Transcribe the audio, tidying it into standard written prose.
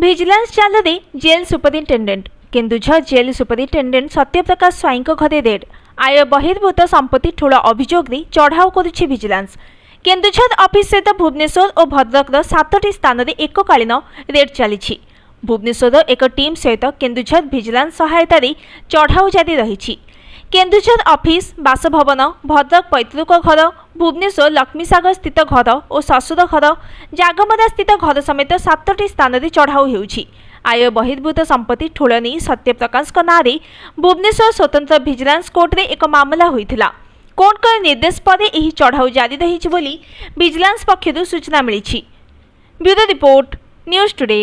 Vigilance ଚାଲରେ jail superintendent Keonjhar jail superintendent Satyaprakash ସ୍ୱାଇଁଙ୍କ ଘରେ ରେଡ୍। ଆୟ ବହିର୍ଭୂତ ସମ୍ପତ୍ତି ଠୁଳ ଅଭିଯୋଗରେ ଚଢ଼ାଉ କରୁଛି ଭିଜିଲାନ୍ସ। କେନ୍ଦୁଝର ଅଫିସ୍ ସହିତ ଭୁବନେଶ୍ୱର ଓ ଭଦ୍ରକର 7ଟି ସ୍ଥାନରେ ଏକକାଳୀନ ରେଡ୍ ଚାଲିଛି। ଭୁବନେଶ୍ୱରର ଏକ ଟିମ୍ ସହିତ କେନ୍ଦୁଝର ଭିଜିଲାନ୍ସ ସହାୟତାରେ ଚଢ଼ାଉ ଜାରି ରହିଛି। କେନ୍ଦୁଝର ଅଫିସ୍, ବାସଭବନ, ଭଦ୍ରକ ପୈତୃକ ଘର, ଭୁବନେଶ୍ୱର ଲକ୍ଷ୍ମୀସାଗର ସ୍ଥିତ ଘର ଓ ଶ୍ୱଶୁର ଘର, ଜାଗମରା ସ୍ଥିତ ଘର ସମେତ 7ଟି ସ୍ଥାନରେ ଚଢ଼ାଉ ହେଉଛି। ଆୟ ବହିର୍ଭୂତ ସମ୍ପତ୍ତି ଠୁଳ ନେଇ ସତ୍ୟପ୍ରକାଶଙ୍କ ନାଁରେ ଭୁବନେଶ୍ୱର ସ୍ୱତନ୍ତ୍ର ଭିଜିଲାନ୍ସ କୋର୍ଟରେ ଏକ ମାମଲା ହୋଇଥିଲା। କୋର୍ଟଙ୍କ ନିର୍ଦ୍ଦେଶ ପରେ ଏହି ଚଢ଼ାଉ ଜାରି ରହିଛି ବୋଲି ଭିଜିଲାନ୍ସ ପକ୍ଷରୁ ସୂଚନା ମିଳିଛି। Bureau report, news today.